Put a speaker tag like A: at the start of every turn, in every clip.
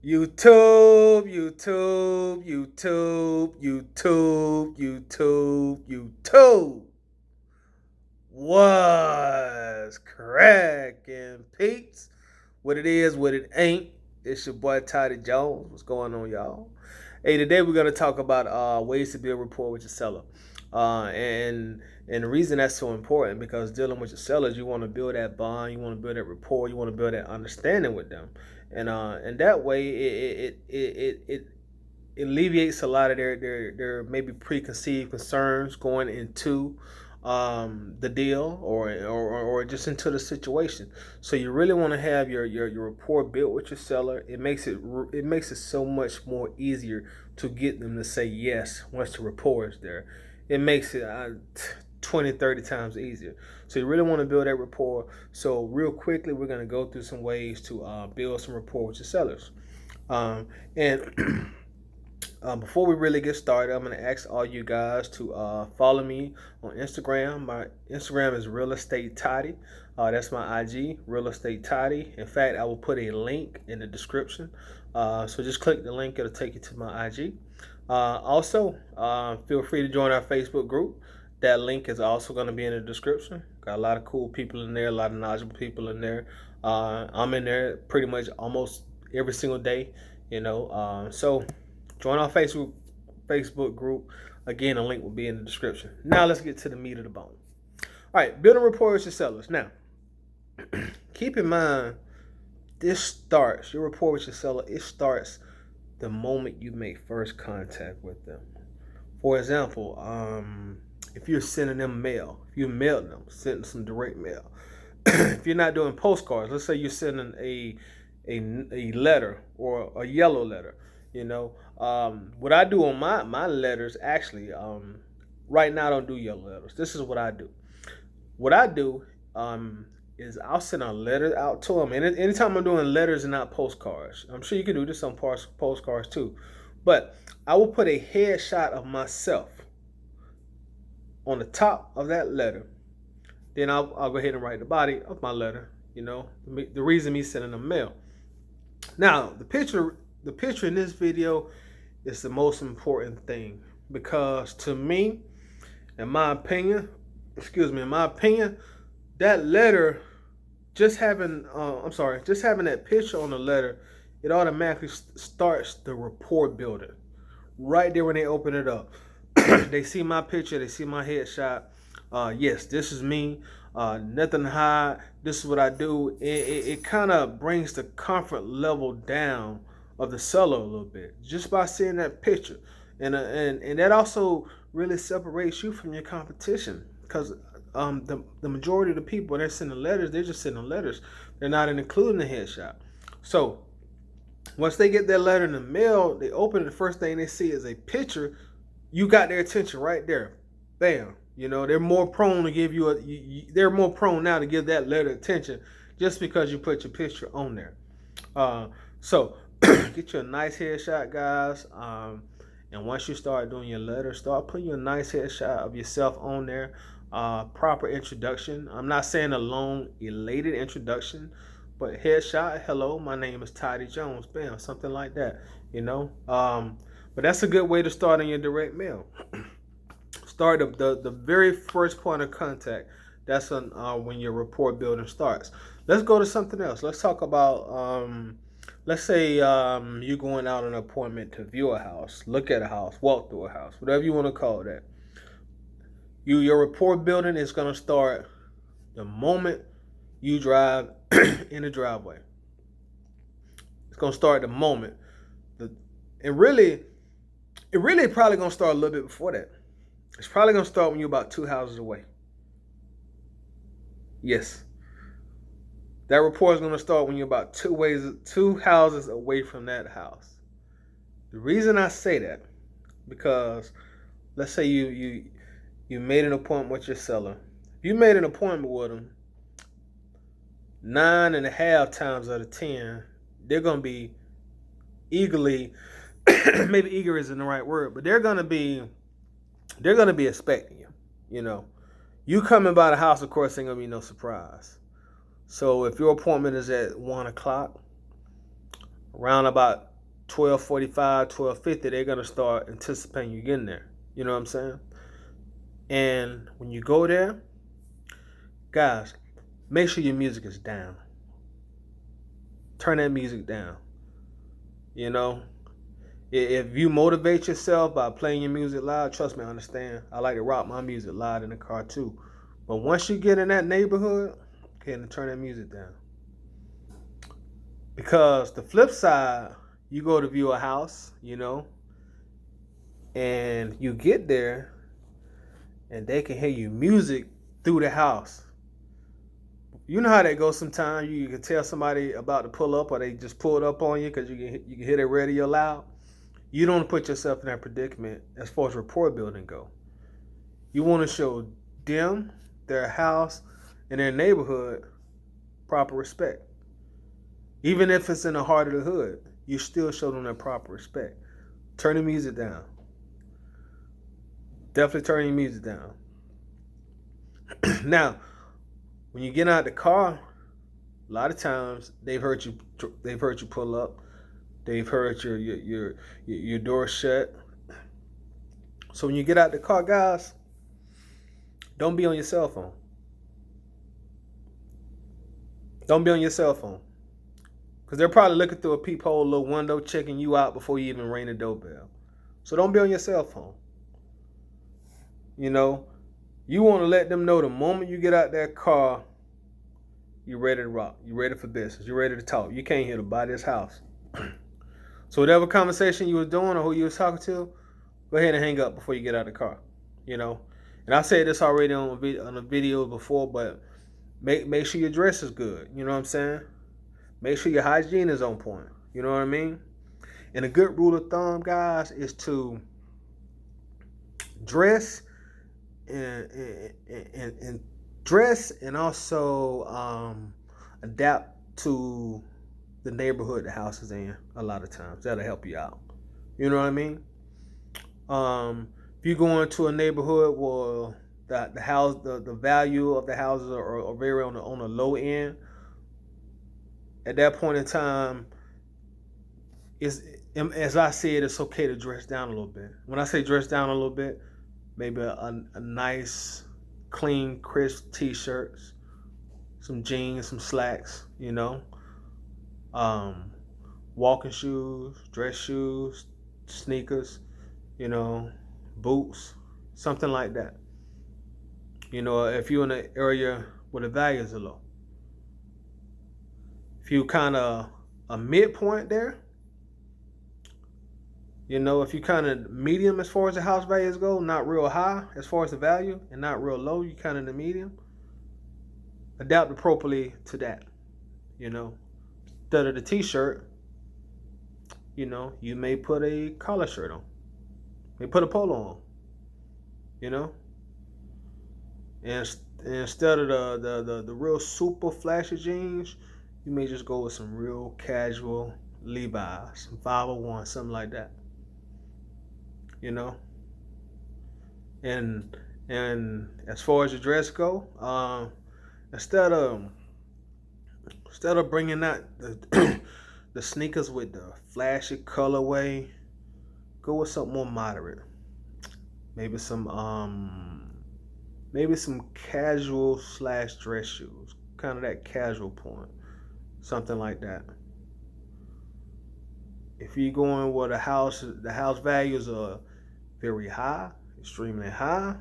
A: YouTube, YouTube, YouTube, YouTube, YouTube, YouTube. Was cracking peeps. What it is, what it ain't. It's your boy Toddy Jones. What's going on, y'all? Hey, today we're gonna talk about ways to build rapport with your seller. And the reason that's so important because dealing with your sellers, you want to build that bond, you want to build that rapport, you want to build that understanding with them, and that way it alleviates a lot of their maybe preconceived concerns going into the deal or just into the situation. So you really want to have your rapport built with your seller. It makes it so much more easier to get them to say yes once the rapport is there. It makes it 20, 30 times easier. So you really want to build that rapport. So real quickly, we're going to go through some ways to build some rapport with your sellers. And before we really get started, I'm going to ask all you guys to follow me on Instagram. My Instagram is Real Estate Toddy. That's my IG, Real Estate Toddy. In fact, I will put a link in the description. So just click the link, it'll take you to my IG. Also, feel free to join our Facebook group. That link is also going to be in the description. Got a lot of cool people in there, a lot of knowledgeable people in there. I'm in there pretty much almost every single day, so join our Facebook group. Again, the link will be in the description. Now let's get to the meat of the bone. All right, building rapport with your sellers. Now, keep in mind, your rapport with your seller, it starts the moment you make first contact with them. For example, if you're sending them mail, if you mailed them, sending some direct mail. If you're not doing postcards, let's say you're sending a letter or a yellow letter. What I do on my letters, actually, right now I don't do yellow letters. This is what I do. What I do is I'll send a letter out to them. And anytime I'm doing letters and not postcards, I'm sure you can do this on postcards too. But I will put a headshot of myself on the top of that letter. Then I'll go ahead and write the body of my letter. The reason me sending them mail. Now the picture in this video is the most important thing because to me, in my opinion, that letter, just having that picture on the letter, it automatically starts the rapport building. Right there when they open it up, they see my picture, they see my headshot. Yes, this is me. Nothing to hide. This is what I do. It kind of brings the comfort level down of the seller a little bit just by seeing that picture, and that also really separates you from your competition because the majority of the people they're sending letters, they're just sending letters. They're not including the headshot. So once they get that letter in the mail, they open it. The first thing they see is a picture. You got their attention right there. Bam. They're more prone to give they're more prone now to give that letter attention just because you put your picture on there. So get you a nice headshot, guys. And once you start doing your letter, start putting your nice headshot of yourself on there. Proper introduction. I'm not saying a long, elated introduction, but headshot. Hello, my name is Toddy Jones. Bam, something like that. But that's a good way to start in your direct mail. Start the very first point of contact. That's when your rapport building starts. Let's go to something else. Let's talk about let's say you're going out on an appointment to view a house, look at a house, walk through a house, whatever you want to call that. Your rapport building is going to start the moment you drive in the driveway. It's going to start the moment. It really probably going to start a little bit before that. It's probably going to start when you're about 2 houses away. Yes. That rapport is going to start when you're about 2 houses away from that house. The reason I say that, because let's say you made an appointment with your seller. If you made an appointment with them, 9.5 times out of 10, they're going to be eagerly, maybe eager isn't the right word, but they're going to be expecting you. You coming by the house, of course, ain't going to be no surprise. So if your appointment is at 1 o'clock, around about 12:45, 12:50, they're gonna start anticipating you getting there. You know what I'm saying? And when you go there, guys, make sure your music is down. Turn that music down. You know, if you motivate yourself by playing your music loud, trust me, I understand. I like to rock my music loud in the car too. But once you get in that neighborhood, okay, then turn that music down. Because the flip side, you go to view a house, and you get there and they can hear you music through the house. You know how that goes sometimes. You can tell somebody about to pull up or they just pulled up on you because you can hear their radio loud. You don't put yourself in that predicament as far as rapport building go. You want to show them, their house, and their neighborhood proper respect. Even if it's in the heart of the hood, you still show them that proper respect. Turn the music down. Definitely turn your music down. Now, when you get out the car, a lot of times they've heard you pull up. They've heard your door shut. So when you get out the car, guys, don't be on your cell phone. Don't be on your cell phone. Because they're probably looking through a peephole, little window, checking you out before you even ring the doorbell. So don't be on your cell phone. You want to let them know the moment you get out that car, you're ready to rock. You're ready for business. You're ready to talk. You came here to buy this house. So whatever conversation you was doing or who you was talking to, go ahead and hang up before you get out of the car. And I said this already on a video before, but make sure your dress is good. You know what I'm saying? Make sure your hygiene is on point. You know what I mean? And a good rule of thumb, guys, is to dress and dress and also adapt to the neighborhood the house is in. A lot of times that'll help you out. You know what I mean? If you go into a neighborhood where the house, the value of the houses are very on the low end, at that point in time, as I said, it's okay to dress down a little bit. When I say dress down a little bit, maybe a nice, clean, crisp t-shirts, some jeans, some slacks, walking shoes, dress shoes, sneakers, boots, something like that. If you're in an area where the values are low. If you kind of a midpoint there, if you kind of medium as far as the house values go, not real high as far as the value and not real low, you kind of in the medium, adapt appropriately to that. Instead of the t-shirt, you may put a collar shirt on. You may put a polo on. And instead of the real super flashy jeans, you may just go with some real casual Levi's, some 501, something like that. And as far as your dress go, instead of bringing out the sneakers with the flashy colorway, go with something more moderate. Maybe some casual / dress shoes, kind of that casual point, something like that. If you're going where the house values are very high, extremely high,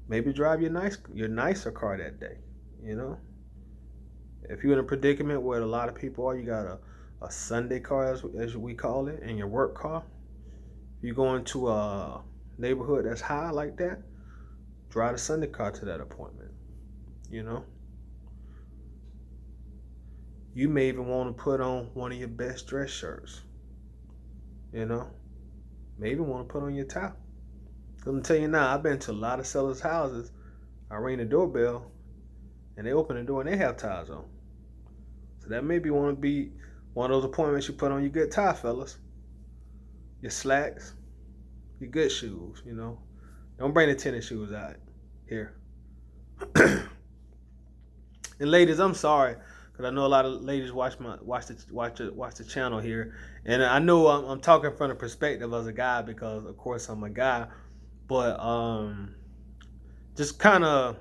A: maybe drive your nicer car that day. If you're in a predicament where a lot of people are, you got a Sunday car as we call it, and your work car. If you go into a neighborhood that's high like that, drive the Sunday car to that appointment. You may even want to put on one of your best dress shirts. Maybe want to put on your tie. I'm gonna tell you now, I've been to a lot of sellers' houses. I ring the doorbell, and they open the door and they have ties on. So that may be one of those appointments you put on your good tie, fellas. Your slacks, your good shoes. Don't bring the tennis shoes out here. And ladies, I'm sorry, because I know a lot of ladies watch the channel here, and I know I'm talking from the perspective as a guy because of course I'm a guy, but just kind of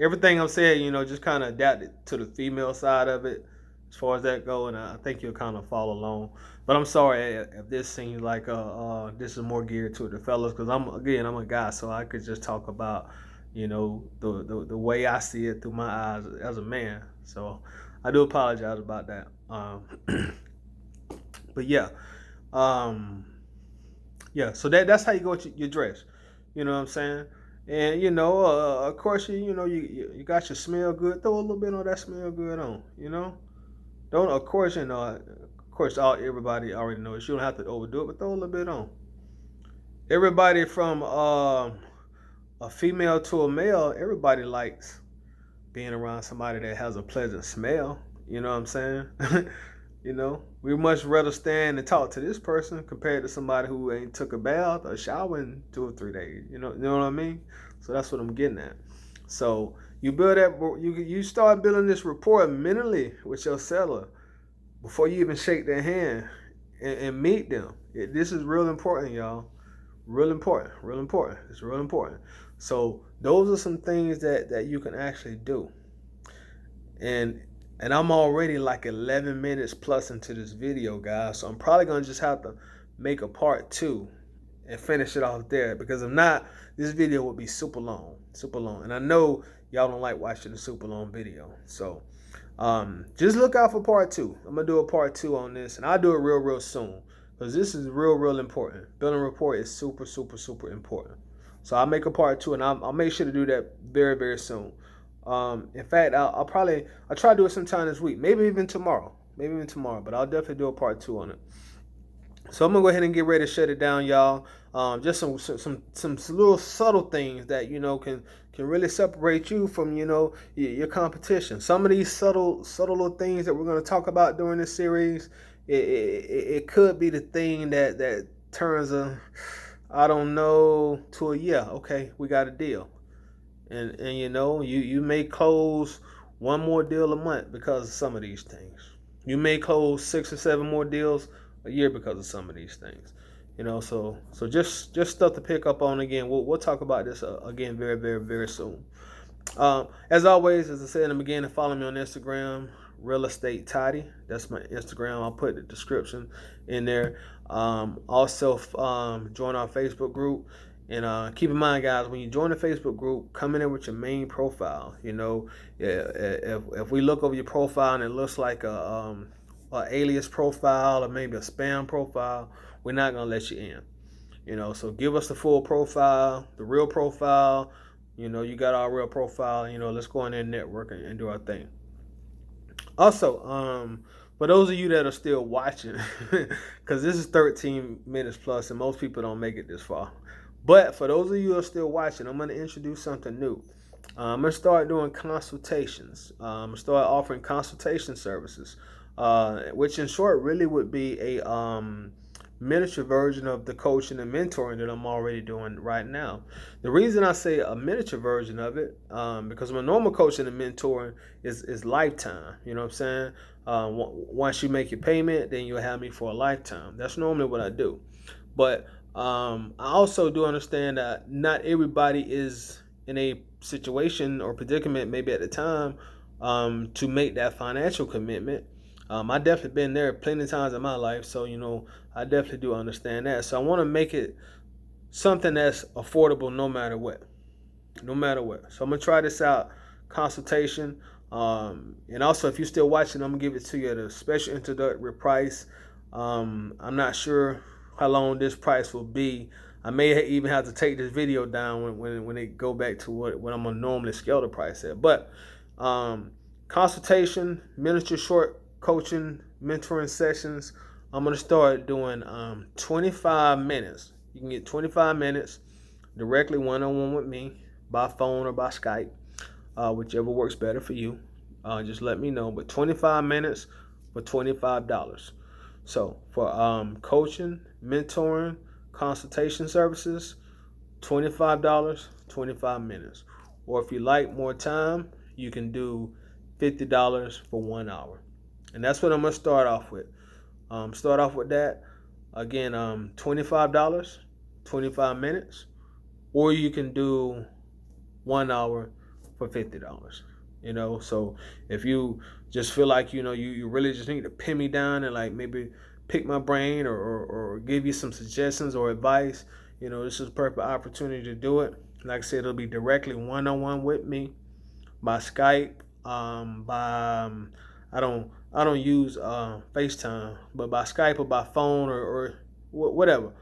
A: everything I'm saying, just kind of adapted to the female side of it as far as that go, and I think you'll kind of follow along. But I'm sorry if this seems like this is more geared to the fellas because I'm a guy, so I could just talk about the way I see it through my eyes as a man. So I do apologize about that. But yeah, um, yeah. So that's how you go with your dress. You know what I'm saying? And of course, you got your smell good. Throw a little bit of that smell good on. Don't of course everybody already knows. You don't have to overdo it, but throw a little bit on. Everybody from a female to a male, everybody likes being around somebody that has a pleasant smell. You know what I'm saying? We much rather stand and talk to this person compared to somebody who ain't took a bath or shower in 2 or 3 days. You know what I mean? So that's what I'm getting at. So you build that, you start building this rapport mentally with your seller before you even shake their hand and meet them. This is real important, y'all. Real important. It's real important. So those are some things that you can actually do. And I'm already like 11 minutes plus into this video, guys. So I'm probably going to just have to make a part 2 and finish it off there. Because if not, this video will be super long. And I know y'all don't like watching the super long video. So just look out for part 2. I'm going to do a part 2 on this. And I'll do it real soon. Because this is real important. Building rapport is super important. So I'll make a part 2 and I'll make sure to do that very soon. In fact, I'll try to do it sometime this week, maybe even tomorrow, but I'll definitely do a part 2 on it. So I'm gonna go ahead and get ready to shut it down, y'all. Just some little subtle things that can really separate you from your competition. Some of these subtle little things that we're gonna talk about during this series, it could be the thing that turns I don't know to a yeah, okay, we got a deal. And you may close one more deal a month because of some of these things. You may close 6 or 7 more deals a year because of some of these things. So just stuff to pick up on. Again, we'll talk about this again very soon. As always, as I said in the beginning, follow me on Instagram, Real Estate Toddy. That's my Instagram. I'll put the description in there. Also, join our Facebook group. And keep in mind, guys, when you join the Facebook group, come in there with your main profile. If we look over your profile and it looks like a alias profile or maybe a spam profile, we're not gonna let you in. So give us the full profile, the real profile. You got our real profile. Let's go in there and network and do our thing. Also, for those of you that are still watching, because this is 13 minutes plus, and most people don't make it this far. But for those of you who are still watching, I'm going to introduce something new. I'm going to start doing consultations. I'm going to start offering consultation services, which in short really would be a miniature version of the coaching and mentoring that I'm already doing right now. The reason I say a miniature version of it, because my normal coaching and mentoring is lifetime. You know what I'm saying? Once you make your payment, then you'll have me for a lifetime. That's normally what I do. But I also do understand that not everybody is in a situation or predicament, maybe at the time, to make that financial commitment. I definitely been there plenty of times in my life, so I definitely do understand that. So I want to make it something that's affordable no matter what. So I'm gonna try this out, consultation. And also, if you're still watching, I'm gonna give it to you at a special introductory price. I'm not sure how long this price will be. I may even have to take this video down when they go back to what I'm gonna normally scale the price at. But consultation, miniature short coaching, mentoring sessions. I'm gonna start doing 25 minutes. You can get 25 minutes directly one-on-one with me by phone or by Skype, whichever works better for you. Just let me know. But 25 minutes for $25. So for coaching, mentoring, consultation services, $25, 25 minutes. Or if you like more time, you can do $50 for 1 hour. And that's what I'm gonna start off with. Start off with that. Again, $25, 25 minutes, or you can do 1 hour for $50. So if you just feel like you really just need to pin me down and like maybe pick my brain or give you some suggestions or advice, this is a perfect opportunity to do it. Like I said, it'll be directly one-on-one with me by Skype. By I don't use FaceTime, but by Skype or by phone or whatever.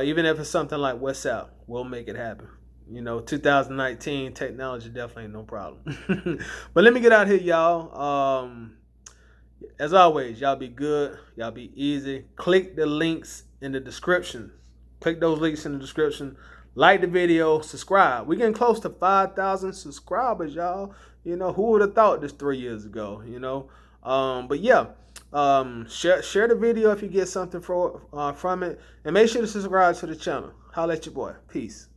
A: Even if it's something like WhatsApp, we'll make it happen. 2019 technology definitely ain't no problem. But let me get out here, y'all. As always, y'all be good. Y'all be easy. Click the links in the description. Click those links in the description. Like the video. Subscribe. We're getting close to 5,000 subscribers, y'all. Who would have thought this 3 years ago? But yeah. Share the video if you get something from it. And make sure to subscribe to the channel. Holla at your boy. Peace.